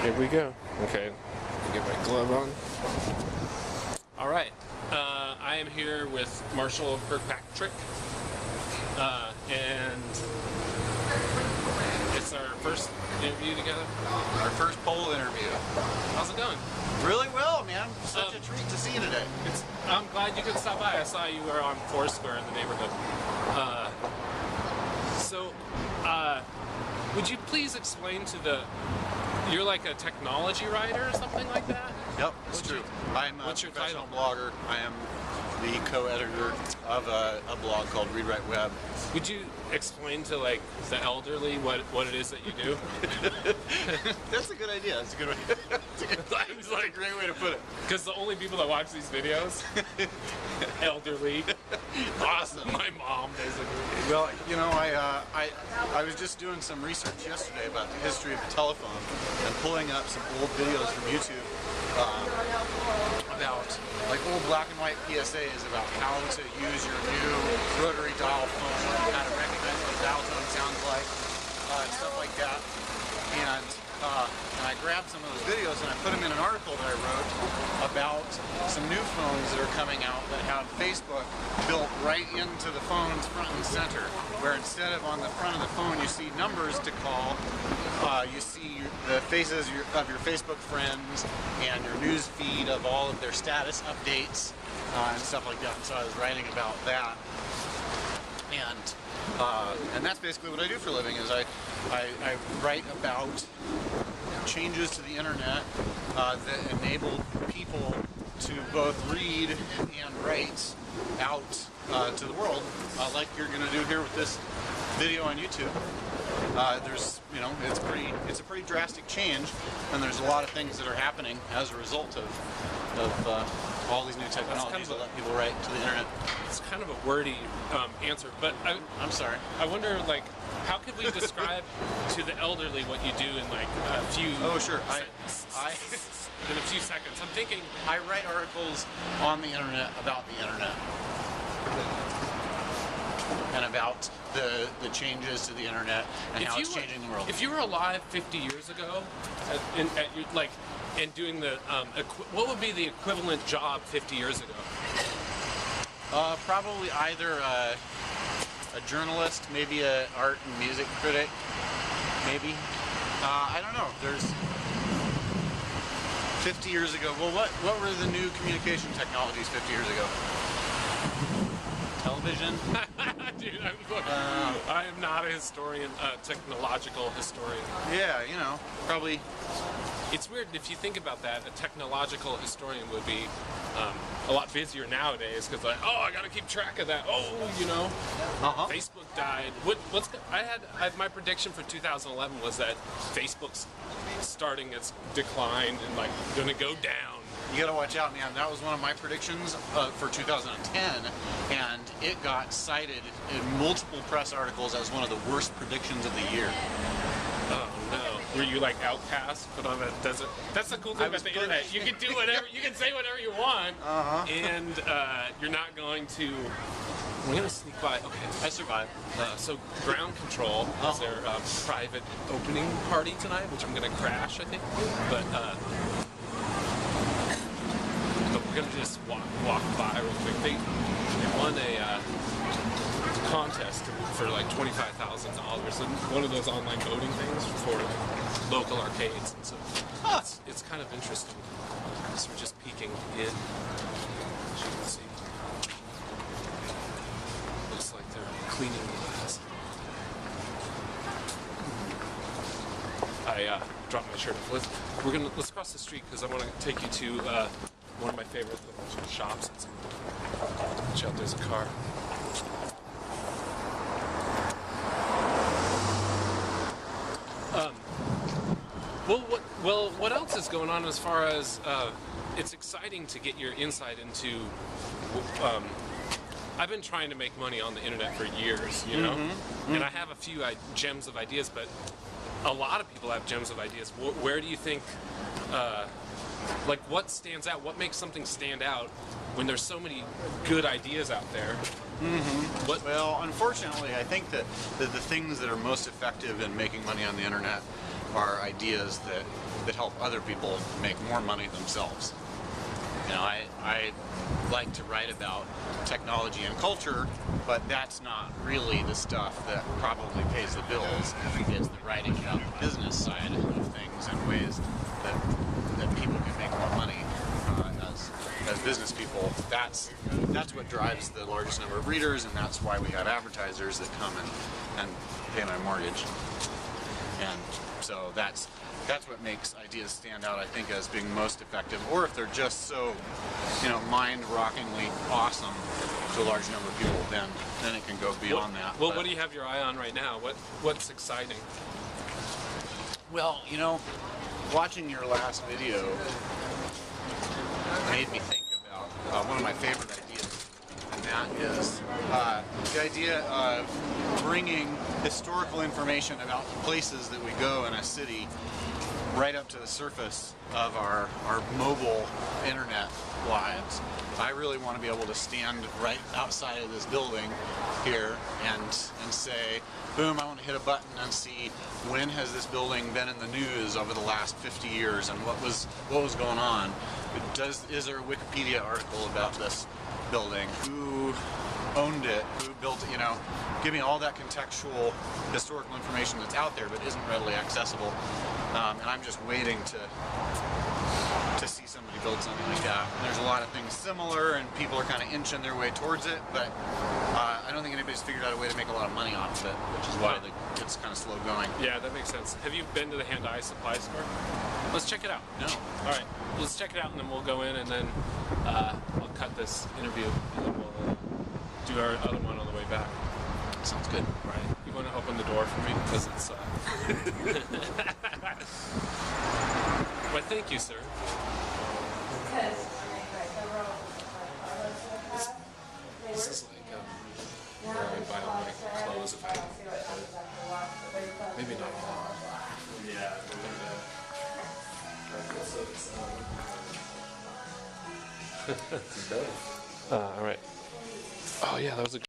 Here we go. Okay, get my glove on. All right, I am here with Marshall Kirkpatrick, and it's our first interview together. Our first poll interview. How's it going? Really well, man. Such a treat to see you today. I'm glad you could stop by. I saw you were on Foursquare in the neighborhood. Would you please explain to you're like a technology writer or something like that? Yep, it's true. I'm a what's your professional title? blogger. I am the co-editor of a blog called Read Write Web. Would you explain to like the elderly what it is that you do? That's a good idea. That's a good way. That's a great way to put it. Because the only people that watch these videos, elderly, Awesome. my mom basically. Well, you know, I was just doing some research yesterday about the history of the telephone and pulling up some old videos from YouTube about like old black and white PSAs about how to use your new rotary dial phone, how to recognize what a dial tone sounds like, and stuff like that. And I grabbed some of those videos and I put them in an article that I wrote about some new phones that are coming out that have Facebook built right into the phone's front and center, where instead of on the front of the phone you see numbers to call, you see the faces of your Facebook friends and your news feed of all of their status updates and stuff like that. And so I was writing about that. And that's basically what I do for a living. Is I write about changes to the internet that enable people to both read and write out to the world, like you're going to do here with this video on YouTube. There's, you know, it's a pretty drastic change, and there's a lot of things that are happening as a result of all these new technologies that let people write to the internet. It's kind of a wordy answer, but I'm sorry. I wonder, like, how could we describe to the elderly what you do in like a few? Oh, sure. In a few seconds. I'm thinking. I write articles on the internet about the internet and about the changes to the internet and how it's changing the world. If you were alive 50 years ago, and doing the what would be the equivalent job 50 years ago? Probably either a journalist, maybe an art and music critic, maybe. I don't know. There's 50 years ago. Well, what were the new communication technologies 50 years ago? Television. Dude, I am not a historian, technological historian. Yeah, you know, probably. It's weird if you think about that. A technological historian would be a lot busier nowadays because, like, oh, I got to keep track of that. Oh, you know, Facebook died. My prediction for 2011 was that Facebook's starting its decline and like going to go down. You gotta watch out, man. That was one of my predictions for 2010, and it got cited in multiple press articles as one of the worst predictions of the year. Oh no. Were you like outcast, put on a desert? That's the cool thing about the internet. You can do whatever, you can say whatever you want, and you're not going to. We're gonna sneak by. Okay, I survived. So Ground Control has their private opening party tonight, which I'm gonna crash, I think. But we're gonna just walk by real quick. They won a contest for like $25,000 and one of those online voting things for local arcades, and so it's kind of interesting. So we're just peeking in, as you can see. Looks like they're cleaning the glass. I dropped my shirt off. Let's cross the street because I want to take you to one of my favorite little shops. Watch out, there's a car. What else is going on as far as it's exciting to get your insight into. I've been trying to make money on the internet for years, you know, and I have a few gems of ideas, but a lot of people have gems of ideas. Where do you think, like, what stands out? What makes something stand out when there's so many good ideas out there? Well, unfortunately, I think that the things that are most effective in making money on the internet are ideas that help other people make more money themselves. You know, I like to write about technology and culture, but that's not really the stuff that probably pays the bills. It's the writing about the business side of things and ways that people can make more money as business people. That's what drives the largest number of readers, and that's why we have advertisers that come and pay my mortgage. And so that's what makes ideas stand out, I think, as being most effective, or if they're just so, you know, mind-rockingly awesome to a large number of people, then it can go beyond that. Well, what do you have your eye on right now? What's exciting? Well, you know, watching your last video made me think about one of my favorite ideas, and that is the idea of bringing historical information about the places that we go in a city right up to the surface of our mobile internet lives. I really want to be able to stand right outside of this building here and say, boom, I want to hit a button and see when has this building been in the news over the last 50 years and what was going on. Is there a Wikipedia article about this building? Who owned it? Who built it? You know, give me all that contextual historical information that's out there but isn't readily accessible. And I'm just waiting to see somebody build something like that. And there's a lot of things similar, and people are kind of inching their way towards it, but I don't think anybody's figured out a way to make a lot of money off of it, which is why it's kind of slow going. Yeah, that makes sense. Have you been to the Hand-Eye Supply Store? Let's check it out. No. All right, let's check it out, and then we'll go in, and then I'll cut this interview, and then we'll do our other one on the way back. Sounds good. All right. You want to open the door for me? Because it's... Why, thank you, sir. This is like where I would buy all my clothes if I maybe not all. Yeah. All right. Oh yeah, that was a